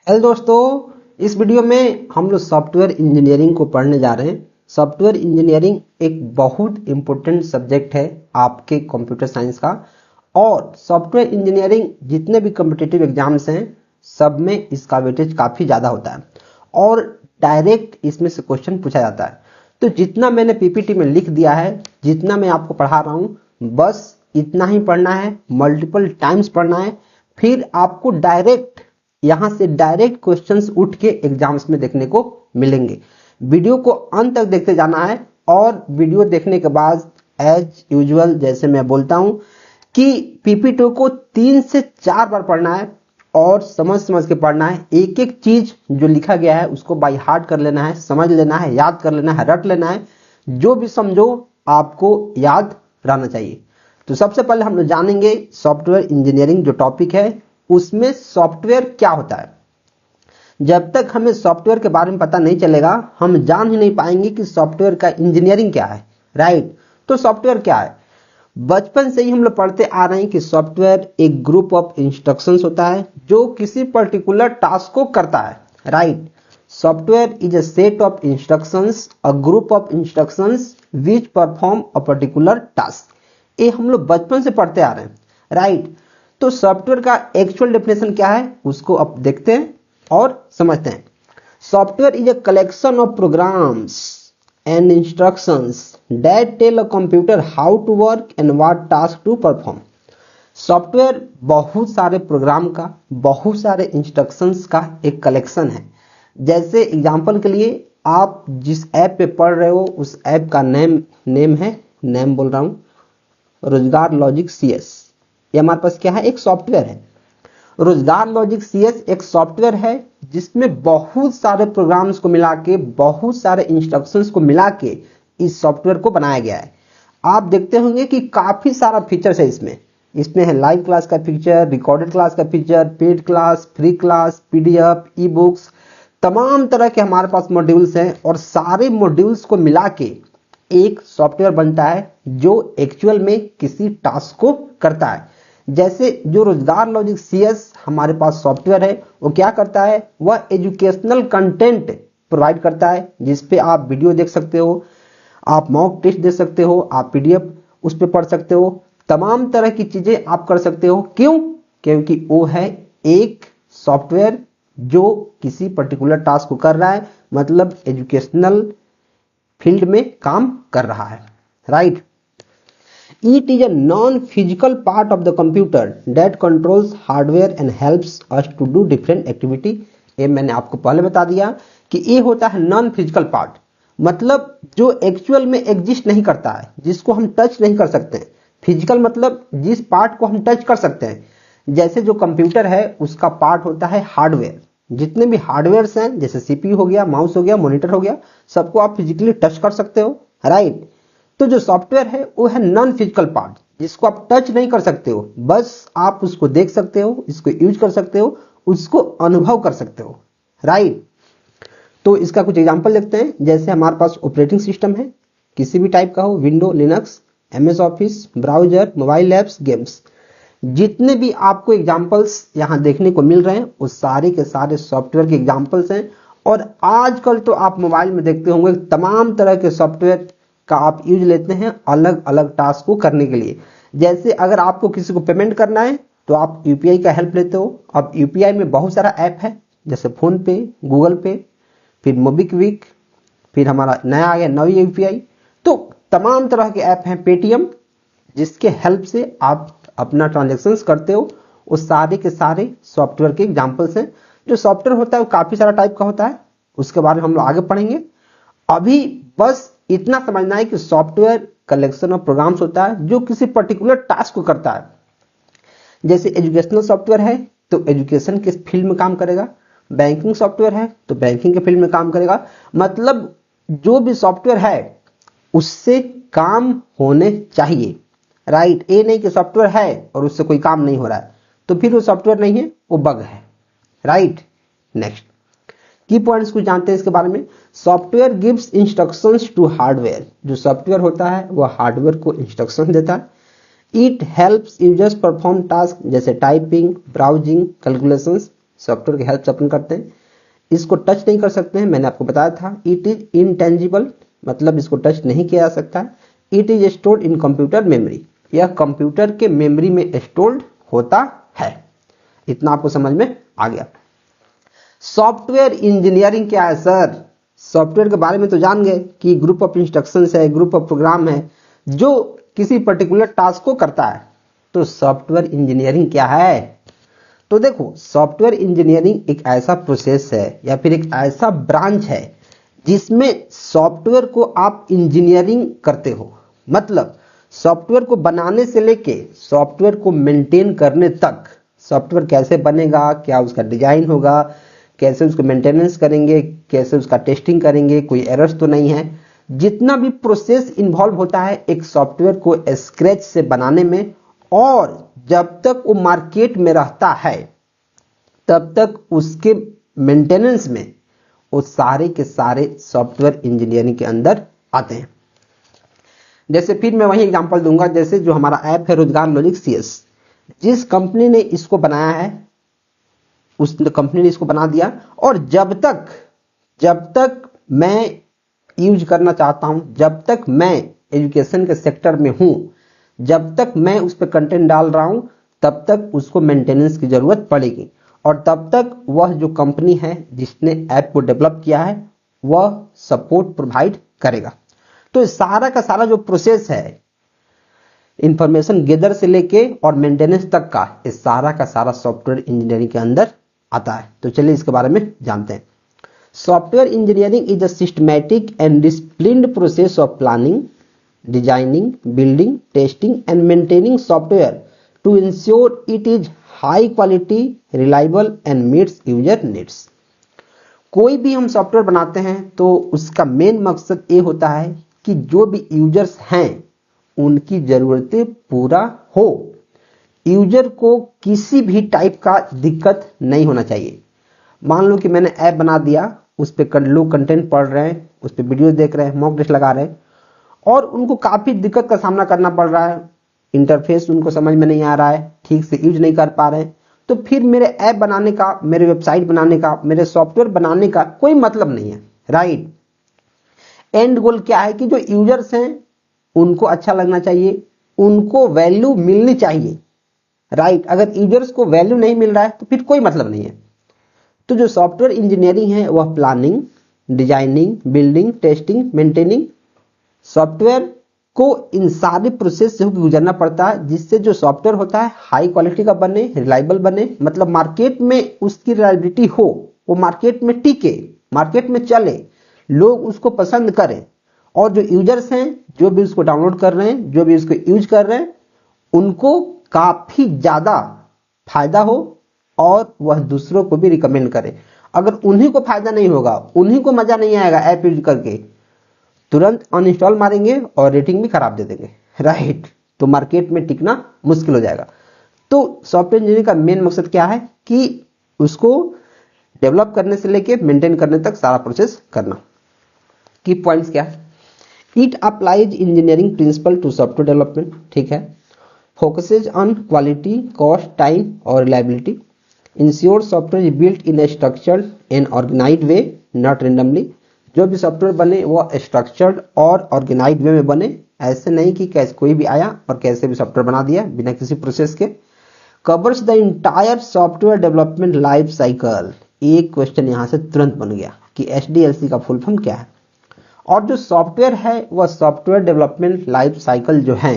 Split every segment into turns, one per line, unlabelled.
Hello दोस्तों, इस video में हम लोग सॉफ्टवेयर इंजीनियरिंग को पढ़ने जा रहे हैं। सॉफ्टवेयर इंजीनियरिंग एक बहुत इंपॉर्टेंट सब्जेक्ट है आपके कंप्यूटर साइंस का। और सॉफ्टवेयर इंजीनियरिंग जितने भी कॉम्पिटिटिव एग्जाम्स हैं सब में इसका वेटेज काफ़ी ज़्यादा होता है और डायरेक्ट इसमें से क्वेश्चन पूछा जाता है। तो जितना मैंने पीपीटी में लिख दिया है, जितना मैं आपको पढ़ा रहा हूँ, बस इतना ही पढ़ना है, मल्टीपल टाइम्स पढ़ना है। फिर आपको यहां से डायरेक्ट क्वेश्चंस उठ के एग्जाम्स में देखने को मिलेंगे। वीडियो को अंत तक देखते जाना है और वीडियो देखने के बाद एज यूजुअल जैसे मैं बोलता हूं कि पीपीटी को 3 से 4 बार पढ़ना है और समझ समझ के पढ़ना है। एक एक चीज जो लिखा गया है उसको बाय हार्ट कर लेना है, समझ लेना है, याद कर लेना है, रट लेना है। जो भी समझो आपको याद रहना चाहिए। तो सबसे पहले हम लोग जानेंगे सॉफ्टवेयर इंजीनियरिंग जो टॉपिक है उसमें सॉफ्टवेयर क्या होता है। जब तक हमें सॉफ्टवेयर के बारे में पता नहीं चलेगा हम जान ही नहीं पाएंगे कि सॉफ्टवेयर का इंजीनियरिंग क्या है। राइट, तो सॉफ्टवेयर क्या है? बचपन से ही हम लोग पढ़ते आ रहे हैं कि सॉफ्टवेयर एक ग्रुप ऑफ इंस्ट्रक्शंस होता है जो किसी पर्टिकुलर टास्क को करता है। Right, software is a set of instructions, a group of instructions which perform a particular task. ये हम लोग बचपन से पढ़ते आ रहे हैं। राइट, तो सॉफ्टवेयर का एक्चुअल डेफिनेशन क्या है उसको अब देखते हैं और समझते हैं। Software is a collection of programs and instructions that tell a computer how to work and what task to perform. Software बहुत सारे प्रोग्राम का, बहुत सारे इंस्ट्रक्शंस का एक कलेक्शन है। जैसे एग्जांपल के लिए आप जिस ऐप पे पढ़ रहे हो उस ऐप का नेम बोल रहा हूं, रोजगार लॉजिक CS। ये हमारे पास क्या है? एक सॉफ्टवेयर है। रोजगार लॉजिक CS एक सॉफ्टवेयर है जिसमें बहुत सारे प्रोग्राम्स को मिला के, बहुत सारे इंस्ट्रक्शंस को मिला के इस सॉफ्टवेयर को बनाया गया है। आप देखते होंगे कि काफी सारा फीचर्स है इसमें है लाइव क्लास का फीचर, रिकॉर्डेड क्लास का feature, paid class, free class, PDF, e books, तमाम तरह के हमारे पास मॉड्यूल्स हैं और सारे मॉड्यूल्स को मिला के एक सॉफ्टवेयर बनता है जो एक्चुअल में किसी टास्क को करता है। जैसे जो रोजगार लॉजिक CS हमारे पास सॉफ्टवेयर है वो क्या करता है? वह एजुकेशनल कंटेंट प्रोवाइड करता है जिसपे आप वीडियो देख सकते हो, आप मॉक टेस्ट दे सकते हो, आप PDF उस पर पढ़ सकते हो, तमाम तरह की चीजें आप कर सकते हो। क्यों? क्योंकि वो है एक सॉफ्टवेयर जो किसी पर्टिकुलर टास्क को कर रहा है, मतलब एजुकेशनल फील्ड में काम कर रहा है। Right, It is a non-physical part of the computer that controls hardware and helps us to do different activity। ये मैंने आपको पहले बता दिया कि ये होता है नॉन फिजिकल पार्ट, मतलब जो एक्चुअल में एग्जिस्ट नहीं करता है, जिसको हम टच नहीं कर सकते हैं। फिजिकल मतलब जिस पार्ट को हम टच कर सकते हैं। जैसे जो कंप्यूटर है उसका पार्ट होता है हार्डवेयर। जितने भी हार्डवेयर हैं जैसे CPU हो गया, माउस हो गया, मॉनिटर हो गया, सबको आप फिजिकली टच कर सकते हो। राइट, तो जो सॉफ्टवेयर है वो है नॉन फिजिकल पार्ट जिसको आप टच नहीं कर सकते हो, बस आप उसको देख सकते हो, इसको यूज कर सकते हो, उसको अनुभव कर सकते हो। राइट, तो इसका कुछ एग्जांपल देखते हैं। जैसे हमारे पास ऑपरेटिंग सिस्टम है, किसी भी टाइप का हो, window, Linux, MS office, browser, mobile apps, games, जितने भी आपको एग्जांपल्स यहाँ देखने को मिल रहे हैं वो सारे के सारे सॉफ्टवेयर के एग्जांपल्स हैं। और आजकल तो आप मोबाइल में देखते होंगे तमाम तरह के सॉफ्टवेयर का आप यूज लेते हैं अलग अलग टास्क को करने के लिए। जैसे अगर आपको किसी को पेमेंट करना है तो आप UPI का हेल्प लेते हो। अब UPI में बहुत सारा ऐप है जैसे फोन पे, गूगल पे, फिर मोबिक्विक, फिर हमारा नया आ गया नवी UPI। तो तमाम तरह के ऐप हैं, पेटीएम, जिसके हेल्प से आप अपना ट्रांजेक्शन करते हो। वो सारे के सारे सॉफ्टवेयर के एग्जाम्पल्स हैं। जो सॉफ्टवेयर होता है वो काफी सारा टाइप का होता है, उसके बारे में हम लोग आगे पढ़ेंगे। अभी बस इतना समझना है कि सॉफ्टवेयर कलेक्शन ऑफ प्रोग्राम्स होता है जो किसी पर्टिकुलर टास्क को करता है। जैसे एजुकेशनल सॉफ्टवेयर है तो एजुकेशन के फील्ड में काम करेगा, बैंकिंग सॉफ्टवेयर है तो बैंकिंग के फील्ड में काम करेगा। मतलब जो भी सॉफ्टवेयर है उससे काम होने चाहिए। राइट, ये नहीं कि सॉफ्टवेयर है और उससे कोई काम नहीं हो रहा है तो फिर वो सॉफ्टवेयर नहीं है, वो बग है। राइट, नेक्स्ट की पॉइंट्स को जानते हैं इसके बारे में। Software gives instructions to hardware. जो सॉफ्टवेयर होता है वह हार्डवेयर को इंस्ट्रक्शन देता है। It helps users perform task जैसे टाइपिंग, ब्राउजिंग, कैलकुलेशंस। सॉफ्टवेयर की हेल्प से अपन करते हैं। इसको टच नहीं कर सकते हैं, मैंने आपको बताया था। इट इज इनटेंजिबल, मतलब इसको टच नहीं किया जा सकता है। It is stored in computer memory, यह कंप्यूटर के मेमोरी में स्टोर्ड होता है। इतना आपको समझ में आ गया। सॉफ्टवेयर इंजीनियरिंग क्या है सर? सॉफ्टवेयर के बारे में तो जान गए कि ग्रुप ऑफ इंस्ट्रक्शंस है, ग्रुप ऑफ प्रोग्राम है जो किसी पर्टिकुलर टास्क को करता है। तो सॉफ्टवेयर इंजीनियरिंग क्या है? तो देखो, सॉफ्टवेयर इंजीनियरिंग एक ऐसा प्रोसेस है या फिर एक ऐसा ब्रांच है जिसमें सॉफ्टवेयर को आप इंजीनियरिंग करते हो। मतलब सॉफ्टवेयर को बनाने से लेके सॉफ्टवेयर को मेंटेन करने तक, सॉफ्टवेयर कैसे बनेगा, क्या उसका डिजाइन होगा, कैसे उसको मेंटेनेंस करेंगे, कैसे उसका टेस्टिंग करेंगे, कोई एरर्स तो नहीं है, जितना भी प्रोसेस इन्वॉल्व होता है एक सॉफ्टवेयर को स्क्रैच से बनाने में, और जब तक वो मार्केट में रहता है तब तक उसके मेंटेनेंस में वो सारे के सारे सॉफ्टवेयर इंजीनियरिंग के अंदर आते हैं। जैसे फिर मैं वही एग्जांपल दूंगा, जैसे जो हमारा ऐप है रोजगार लॉजिक CS, जिस कंपनी ने इसको बनाया है उस कंपनी ने इसको बना दिया, और जब तक मैं यूज करना चाहता हूं, जब तक मैं एजुकेशन के सेक्टर में हूं, जब तक मैं उस पर कंटेंट डाल रहा हूं, तब तक उसको मेंटेनेंस की जरूरत पड़ेगी, और तब तक वह जो कंपनी है जिसने ऐप को डेवलप किया है वह सपोर्ट प्रोवाइड करेगा। तो सारा का सारा जो प्रोसेस है इंफॉर्मेशन गेदर से लेके और मेंटेनेंस तक का, इस सारा का सारा सॉफ्टवेयर इंजीनियरिंग के अंदर आता है। तो चलिए इसके बारे में जानते हैं। Software engineering is a systematic and disciplined process of planning, designing, building, testing and maintaining software to ensure it is high quality, reliable and meets user needs. कोई भी हम सॉफ्टवेयर बनाते हैं तो उसका मेन मकसद ये होता है कि जो भी यूजर्स हैं उनकी जरूरतें पूरा हो, यूजर को किसी भी टाइप का दिक्कत नहीं होना चाहिए। मान लो कि मैंने ऐप बना दिया, उस पर लोग कंटेंट पढ़ रहे हैं, उस पर वीडियो देख रहे हैं, मॉक टेस्ट लगा रहे हैं, और उनको काफी दिक्कत का सामना करना पड़ रहा है, इंटरफेस उनको समझ में नहीं आ रहा है, ठीक से यूज नहीं कर पा रहे हैं, तो फिर मेरे ऐप बनाने का, मेरे वेबसाइट बनाने का, मेरे सॉफ्टवेयर बनाने का कोई मतलब नहीं है, राइट। एंड गोल क्या है कि जो यूजर्स हैं उनको अच्छा लगना चाहिए, उनको वैल्यू मिलनी चाहिए, राइट। अगर यूजर्स को वैल्यू नहीं मिल रहा है तो फिर कोई मतलब नहीं है। तो जो सॉफ्टवेयर इंजीनियरिंग है वह planning, designing, building, testing, maintaining software को इन सारे प्रोसेस से गुजरना पड़ता है, जिससे जो सॉफ्टवेयर होता है हाई क्वालिटी का बने, रिलायबल बने, मतलब मार्केट में उसकी रिलायबिलिटी हो, वो मार्केट में टिके, मार्केट में चले, लोग उसको पसंद करें, और जो यूजर्स हैं, जो भी उसको डाउनलोड कर रहे हैं, जो भी उसको यूज कर रहे हैं, उनको काफी ज्यादा फायदा हो और वह दूसरों को भी रिकमेंड करे। अगर उन्हीं को फायदा नहीं होगा, उन्हीं को मजा नहीं आएगा ऐप यूज करके, तुरंत अनइंस्टॉल मारेंगे और रेटिंग भी खराब दे देंगे, राइट। तो मार्केट में टिकना मुश्किल हो जाएगा। तो सॉफ्टवेयर इंजीनियरिंग का मेन मकसद क्या है कि उसको डेवलप करने से लेके मेंटेन करने तक सारा प्रोसेस करना। की पॉइंट्स क्या है? It applies engineering principle to software development, ठीक है। Focuses on quality, cost, time और reliability. Ensure software is built in a structured and organised way, not randomly. जो भी सॉफ्टवेयर बने वो स्ट्रक्चर्ड और ऑर्गेनाइज्ड वे में बने, ऐसे नहीं कि कैसे कोई भी आया और कैसे भी सॉफ्टवेयर बना दिया बिना किसी प्रोसेस के। Covers the entire software development life cycle. एक क्वेश्चन यहां से तुरंत बन गया कि SDLC का फुल फॉर्म क्या है। और जो सॉफ्टवेयर है वह सॉफ्टवेयर डेवलपमेंट लाइफ साइकिल जो है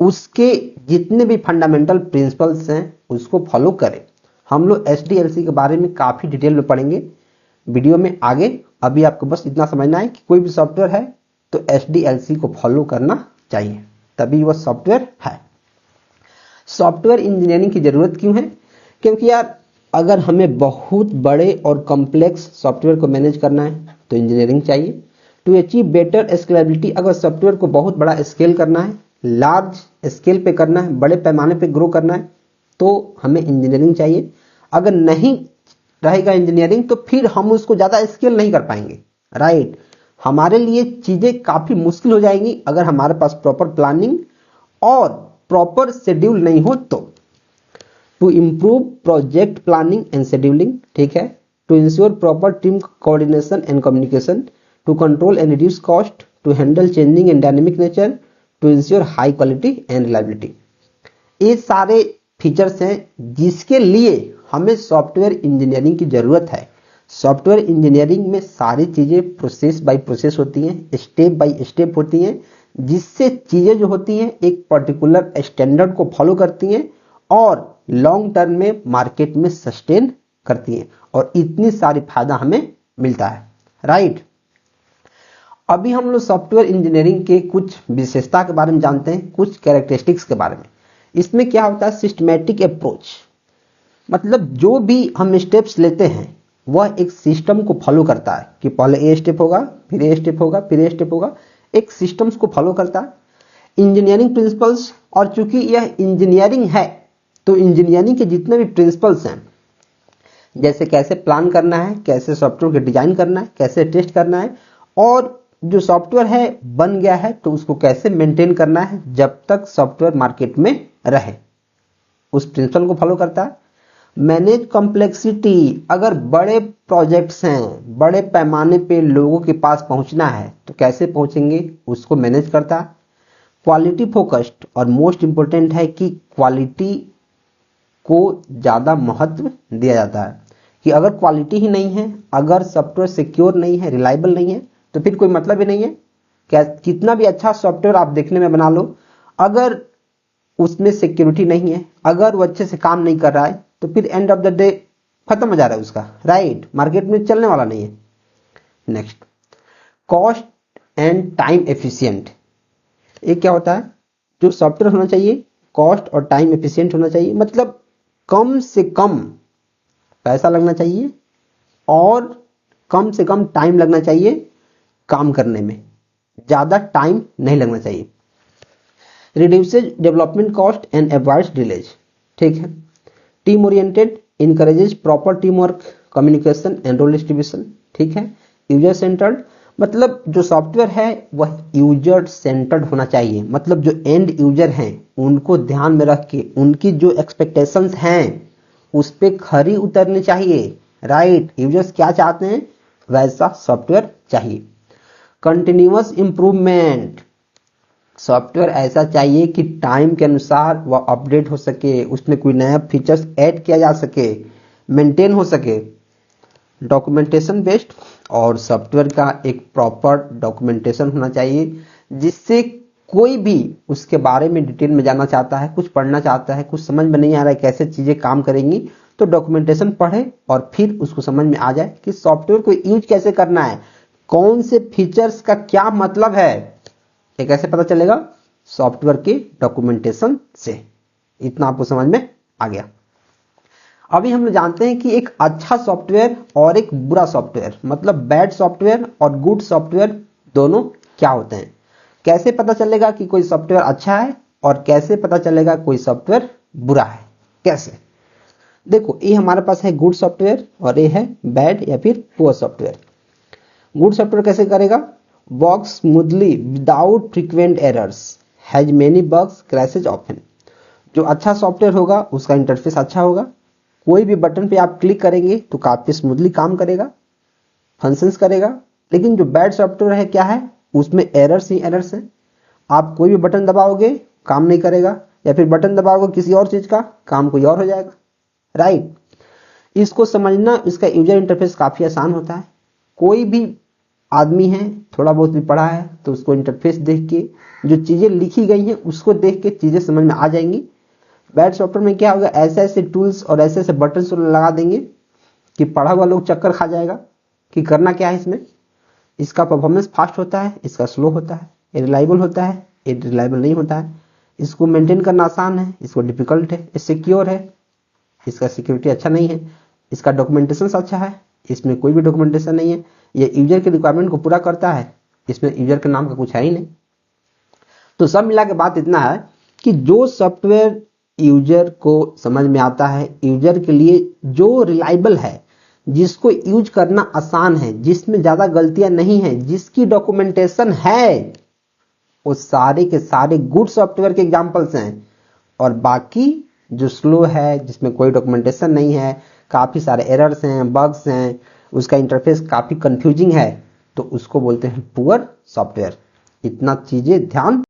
उसके जितने भी फंडामेंटल प्रिंसिपल्स हैं उसको फॉलो करें। हम लोग SDLC के बारे में काफी डिटेल में पढ़ेंगे वीडियो में आगे। अभी आपको बस इतना समझना है कि कोई भी सॉफ्टवेयर है तो SDLC को फॉलो करना चाहिए, तभी वह सॉफ्टवेयर है। सॉफ्टवेयर इंजीनियरिंग की जरूरत क्यों है? क्योंकि यार अगर हमें बहुत बड़े और कॉम्प्लेक्स सॉफ्टवेयर को मैनेज करना है तो इंजीनियरिंग चाहिए। टू अचीव बेटर स्केलेबिलिटी, अगर सॉफ्टवेयर को बहुत बड़ा स्केल करना है, लार्ज स्केल पे करना है, बड़े पैमाने पे ग्रो करना है, तो हमें इंजीनियरिंग चाहिए। अगर नहीं रहेगा इंजीनियरिंग तो फिर हम उसको ज्यादा स्केल नहीं कर पाएंगे, राइट। हमारे लिए चीजें काफी मुश्किल हो जाएंगी अगर हमारे पास प्रॉपर प्लानिंग और प्रॉपर शेड्यूल नहीं हो to improve project planning and scheduling, ठीक है, to ensure proper team coordination and communication, to control and reduce cost, to handle changing and dynamic nature, to ensure high quality and reliability. ये सारे features हैं जिसके लिए हमें software engineering की जरूरत है। सॉफ्टवेयर इंजीनियरिंग में सारी चीजें प्रोसेस बाय प्रोसेस होती हैं, स्टेप बाय स्टेप होती हैं, जिससे चीजें जो होती हैं एक पर्टिकुलर स्टैंडर्ड को फॉलो करती हैं और लॉन्ग टर्म में मार्केट में सस्टेन करती हैं, और इतनी सारी फायदा हमें मिलता है, राइट। अभी हम लोग सॉफ्टवेयर इंजीनियरिंग के कुछ विशेषता के बारे में जानते हैं, कुछ कैरेक्टरिस्टिक्स के बारे में। इसमें क्या होता है, सिस्टमैटिक अप्रोच, मतलब जो भी हम स्टेप्स लेते हैं वह एक सिस्टम को फॉलो करता है कि पहले ए स्टेप होगा, फिर ए स्टेप होगा, फिर ए स्टेप होगा, एक सिस्टम्स को फॉलो करता है। इंजीनियरिंग प्रिंसिपल्स, और चूंकि यह इंजीनियरिंग है तो इंजीनियरिंग के जितने भी प्रिंसिपल्स हैं, जैसे कैसे प्लान करना है, कैसे सॉफ्टवेयर को डिजाइन करना है, कैसे टेस्ट करना है, और जो सॉफ्टवेयर है बन गया है तो उसको कैसे मेंटेन करना है जब तक सॉफ्टवेयर मार्केट में रहे, उस प्रिंसिपल को फॉलो करता है। मैनेज कॉम्प्लेक्सिटी, अगर बड़े प्रोजेक्ट्स हैं, बड़े पैमाने पे लोगों के पास पहुंचना है तो कैसे पहुंचेंगे, उसको मैनेज करता है। क्वालिटी फोकस्ड, और मोस्ट इंपोर्टेंट है कि क्वालिटी को ज्यादा महत्व दिया जाता है कि अगर क्वालिटी ही नहीं है, अगर सॉफ्टवेयर सिक्योर नहीं है, रिलायबल नहीं है, तो फिर कोई मतलब ही नहीं है। क्या कितना भी अच्छा सॉफ्टवेयर आप देखने में बना लो, अगर उसमें सिक्योरिटी नहीं है, अगर वो अच्छे से काम नहीं कर रहा है, तो फिर एंड ऑफ द डे खत्म हो जा रहा है उसका, राइट, मार्केट में चलने वाला नहीं है। Next, cost and time efficient. ये क्या होता है, जो सॉफ्टवेयर होना चाहिए कॉस्ट और टाइम एफिशिएंट होना चाहिए, मतलब कम से कम पैसा लगना चाहिए और कम से कम टाइम लगना चाहिए काम करने में, ज्यादा टाइम नहीं लगना चाहिए। Reduces development cost and avoids delays, ठीक है। Team oriented, encourages proper team work, communication and role distribution, ठीक है। यूजर सेंटर्ड, मतलब जो सॉफ्टवेयर है वह यूजर सेंटर्ड होना चाहिए, मतलब जो एंड यूजर हैं उनको ध्यान में रख के उनकी जो एक्सपेक्टेशंस हैं उस पे खरी उतरनी चाहिए, राइट। यूजर्स क्या चाहते हैं वैसा सॉफ्टवेयर चाहिए। कंटिन्यूअस इंप्रूवमेंट, सॉफ्टवेयर ऐसा चाहिए कि टाइम के अनुसार वह अपडेट हो सके, उसमें कोई नया फीचर्स ऐड किया जा सके, मेंटेन हो सके। डॉक्यूमेंटेशन बेस्ड, और सॉफ्टवेयर का एक प्रॉपर डॉक्यूमेंटेशन होना चाहिए जिससे कोई भी उसके बारे में डिटेल में जानना चाहता है, कुछ पढ़ना चाहता है, कुछ समझ में नहीं आ रहा है कैसे चीजें काम करेंगी, तो डॉक्यूमेंटेशन पढ़े और फिर उसको समझ में आ जाए कि सॉफ्टवेयर को यूज कैसे करना है, कौन से फीचर्स का क्या मतलब है, ये कैसे पता चलेगा, सॉफ्टवेयर के डॉक्यूमेंटेशन से। इतना आपको समझ में आ गया। अभी हम लोग जानते हैं कि एक अच्छा सॉफ्टवेयर और एक बुरा सॉफ्टवेयर, मतलब बैड सॉफ्टवेयर और गुड सॉफ्टवेयर दोनों क्या होते हैं, कैसे पता चलेगा कि कोई सॉफ्टवेयर अच्छा है और कैसे पता चलेगा कोई सॉफ्टवेयर बुरा है, कैसे। देखो, ये हमारे पास है गुड सॉफ्टवेयर और ये है बैड या फिर पुअर सॉफ्टवेयर। गुड सॉफ्टवेयर कैसे करेगा, work smoothly without frequent errors, has many bugs, crashes often. जो अच्छा सॉफ्टवेयर होगा उसका इंटरफेस अच्छा होगा, कोई भी बटन पे आप क्लिक करेंगे तो काफी स्मूथली काम करेगा, फंक्शंस करेगा। लेकिन जो बैड सॉफ्टवेयर है क्या है, उसमें एरर्स ही एरर्स हैं, आप कोई भी बटन दबाओगे काम नहीं करेगा, या फिर बटन दबाओगे किसी और चीज का, काम कोई और हो जाएगा, राइट। इसको समझना, इसका यूजर इंटरफेस काफी आसान होता है। कोई भी आदमी है, थोड़ा बहुत भी पढ़ा है, तो उसको इंटरफेस देख के जो चीजें लिखी गई हैं उसको देख के चीजें समझ में आ जाएंगी। बैड सॉफ्टवेयर में क्या होगा, ऐसे ऐसे टूल्स और ऐसे ऐसे बटन्स लगा देंगे कि पढ़ा हुआ लोग चक्कर खा जाएगा कि करना क्या है इसमें। इसका परफॉर्मेंस फास्ट होता है, इसका स्लो होता है, ये रिलायबल होता है, ये रिलायबल नहीं होता है, इसको मेंटेन करना आसान है, इसको डिफिकल्ट है, ये सिक्योर है, इसका सिक्योरिटी अच्छा नहीं है, इसका डॉक्यूमेंटेशन अच्छा है, इसमें कोई भी डॉक्यूमेंटेशन नहीं है, ये यूजर के रिक्वायरमेंट को पूरा करता है, इसमें यूजर के नाम का कुछ है ही नहीं। तो सब मिला के बात इतना है कि जो सॉफ्टवेयर यूजर को समझ में आता है, यूजर के लिए जो रिलायबल है, जिसको यूज करना आसान है, जिसमें ज्यादा गलतियां नहीं है, जिसकी डॉक्यूमेंटेशन है, वो सारे के सारे गुड सॉफ्टवेयर के एग्जांपल्स हैं। और बाकी जो स्लो है, जिसमें कोई डॉक्यूमेंटेशन नहीं है, काफी सारे एरर्स हैं, बग्स हैं, उसका इंटरफेस काफी कंफ्यूजिंग है, तो उसको बोलते हैं पुअर सॉफ्टवेयर। इतना चीजें ध्यान